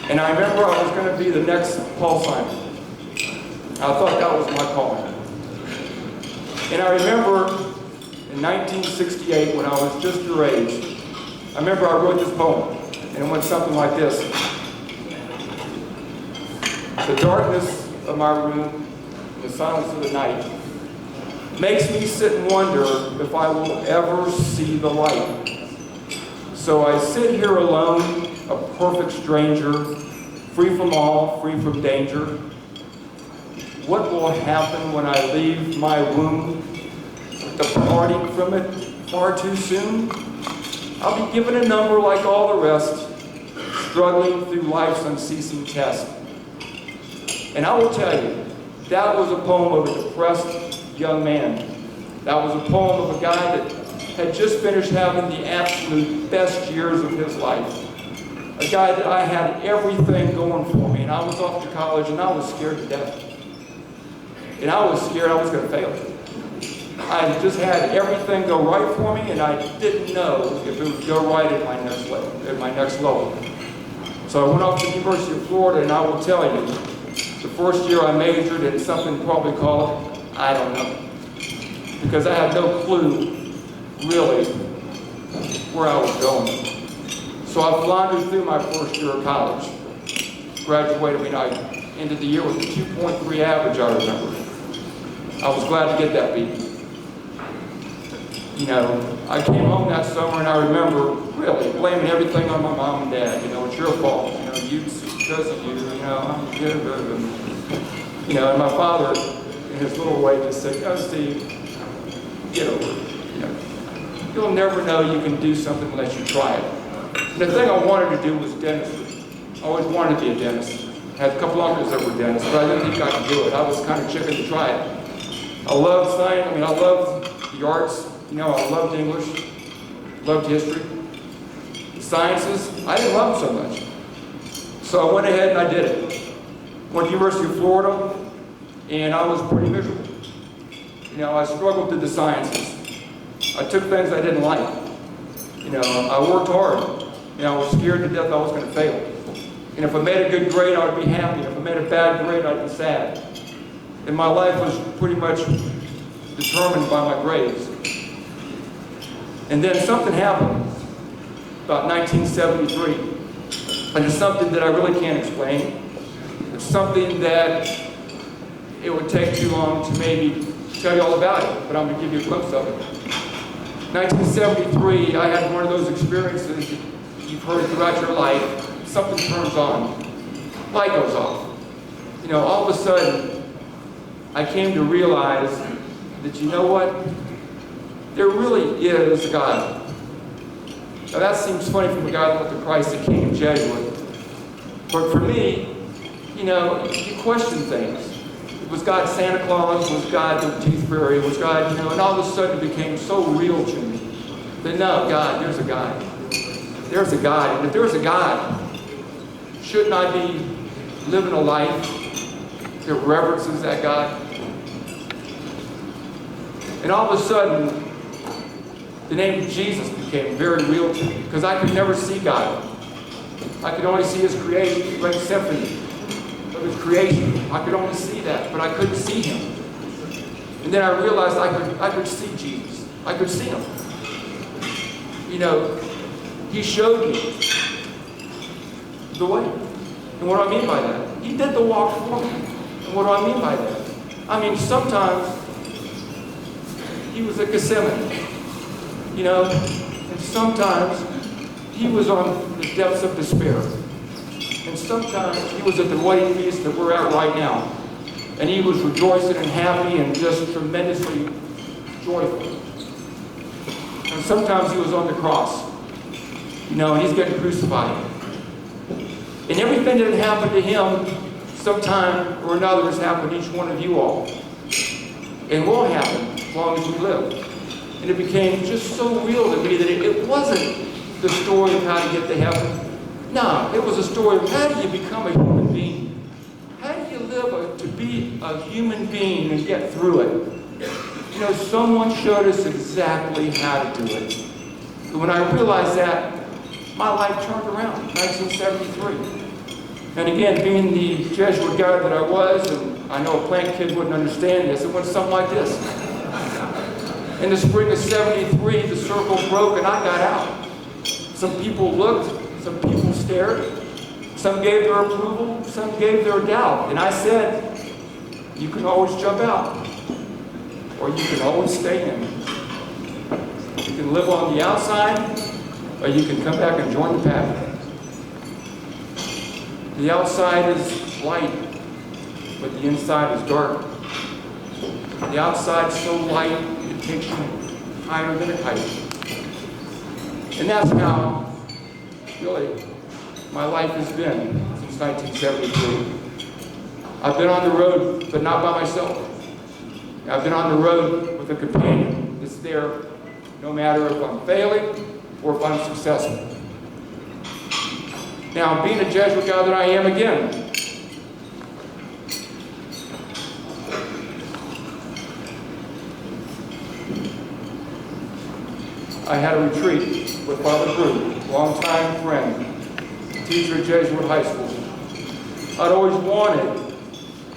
And I remember I was going to be the next Paul Simon. I thought that was my calling. And I remember in 1968, when I was just your age, I remember I wrote this poem, and it went something like this. The darkness of my room, the silence of the night, makes me sit and wonder if I will ever see the light. So I sit here alone, a perfect stranger, free from all, free from danger. What will happen when I leave my womb, departing from it far too soon? I'll be given a number like all the rest, struggling through life's unceasing test. And I will tell you, that was a poem of a depressed young man. That was a poem of a guy that had just finished having the absolute best years of his life. A guy that I had everything going for me, and I was off to college, and I was scared to death. And I was scared I was going to fail. I just had everything go right for me, and I didn't know if it would go right at my next level. So I went off to the University of Florida, and I will tell you, the first year I majored in something probably called, I don't know, because I had no clue, really, where I was going. So I floundered through my first year of college. Graduated, I ended the year with a 2.3 average, I remember. I was glad to get that beat. You know, I came home that summer and I remember really blaming everything on my mom and dad. You know, it's your fault. You know, it's because of you. You know, I'm good. You know, and my father, in his little way, just said, "Oh, Steve, get over it. You know, you'll never know you can do something unless you try it." And the thing I wanted to do was dentistry. I always wanted to be a dentist. I had a couple uncles that were dentists, but I didn't think I could do it. I was kind of chicken to try it. I loved science. I mean, I loved the arts. You know, I loved English, loved history. The sciences, I didn't love them so much. So I went ahead and I did it. Went to the University of Florida, and I was pretty miserable. You know, I struggled with the sciences. I took things I didn't like. You know, I worked hard. You know, I was scared to death I was going to fail. And if I made a good grade, I would be happy. If I made a bad grade, I'd be sad. And my life was pretty much determined by my grades. And then something happened about 1973. And it's something that I really can't explain. It's something that it would take too long to maybe tell you all about it, but I'm going to give you a glimpse of it. 1973, I had one of those experiences you've heard throughout your life. Something turns on. Light goes off. You know, all of a sudden, I came to realize that, you know what? There really is a God. Now that seems funny from a guy that went to Krist, the King of Jesuit. But for me, you know, you question things. Was God Santa Claus? Was God the Tooth Fairy? Was God, you know, and all of a sudden it became so real to me that no, God, there's a God. There's a God. And if there's a God, shouldn't I be living a life that reverences that God? And all of a sudden, the name of Jesus became very real to me because I could never see God. I could only see His creation, the great symphony of His creation. I could only see that, but I couldn't see Him. And then I realized I could see Jesus. I could see Him. You know, He showed me the way. And what do I mean by that? He did the walk for me. And what do I mean by that? I mean, sometimes He was at Gethsemane. You know, and sometimes He was on the depths of despair. And sometimes He was at the wedding feast that we're at right now. And He was rejoicing and happy and just tremendously joyful. And sometimes He was on the cross. You know, and He's getting crucified. And everything that happened to Him, sometime or another, has happened to each one of you all. And will happen as long as we live. And it became just so real to me that it wasn't the story of how to get to heaven. No, it was a story of how do you become a human being? How do you live to be a human being and get through it? You know, someone showed us exactly how to do it. And when I realized that, my life turned around in 1973. And again, being the Jesuit guy that I was, and I know a plant kid wouldn't understand this, it went something like this. In the spring of '73, the circle broke and I got out. Some people looked, some people stared, some gave their approval, some gave their doubt. And I said, you can always jump out, or you can always stay in. You can live on the outside, or you can come back and join the pack. The outside is light, but the inside is dark. The outside is so light, it takes you higher than a kite. And that's how, really, my life has been since 1973. I've been on the road, but not by myself. I've been on the road with a companion that's there no matter if I'm failing or if I'm successful. Now, being a Jesuit guy that I am again, I had a retreat with Father Krist, longtime friend, teacher at Jesuit High School. I'd always wanted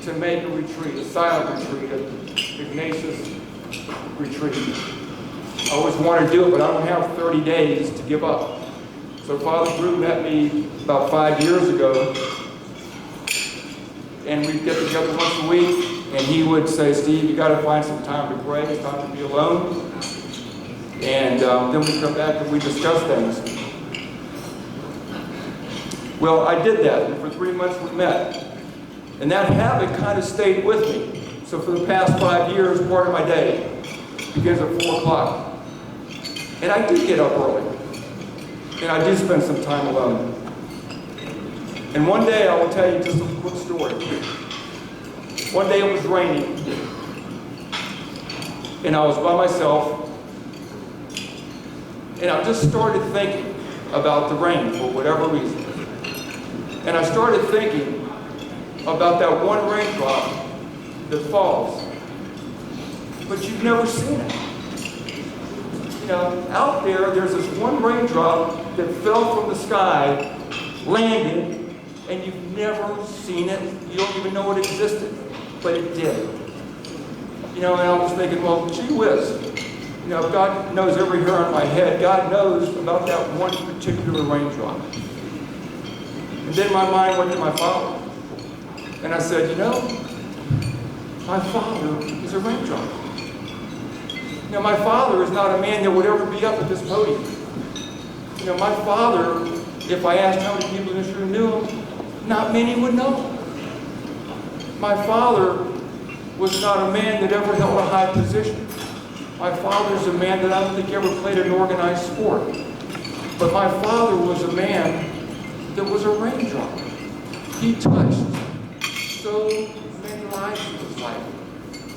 to make a retreat, a silent retreat, an Ignatius retreat. I always wanted to do it, but I don't have 30 days to give up. So Father Krist met me about 5 years ago, and we'd get together once a week, and he would say, Steve, you got to find some time to pray, it's time to be alone. And then we'd come back and we'd discuss things. Well, I did that, and for 3 months we met. And that habit kind of stayed with me. So for the past 5 years, part of my day begins at 4 o'clock. And I do get up early. And I do spend some time alone. And one day, I will tell you just a quick story. One day it was raining. And I was by myself. And I just started thinking about the rain for whatever reason. And I started thinking about that one raindrop that falls. But you've never seen it. You know, out there's this one raindrop that fell from the sky, landed, and you've never seen it. You don't even know it existed, but it did. You know, and I was thinking, well, gee whiz. You know, God knows every hair on my head. God knows about that one particular raindrop. And then my mind went to my father. And I said, you know, my father is a raindrop. You know, my father is not a man that would ever be up at this podium. You know, my father, if I asked how many people in this room knew him, not many would know him. My father was not a man that ever held a high position. My father's a man that I don't think ever played an organized sport. But my father was a man that was a raindrop. He touched so many lives in his life.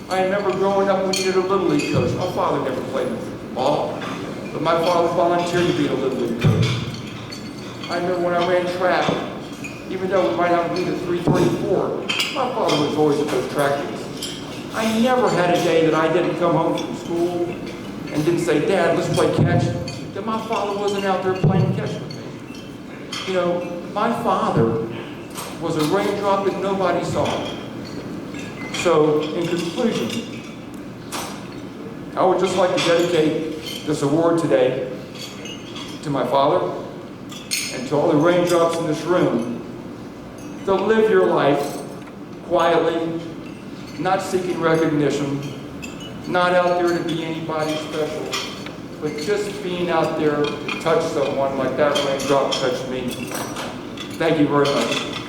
I remember growing up when we needed a Little League coach. My father never played ball, but my father volunteered to be a Little League coach. I remember when I ran track, even though we might have to be the 334, my father was always at those track meets. I never had a day that I didn't come home from school and didn't say, Dad, let's play catch. That my father wasn't out there playing catch with me. You know, my father was a raindrop that nobody saw. So, in conclusion, I would just like to dedicate this award today to my father and to all the raindrops in this room to live your life quietly, not seeking recognition, not out there to be anybody special, but just being out there to touch someone like that raindrop touched me. Thank you very much.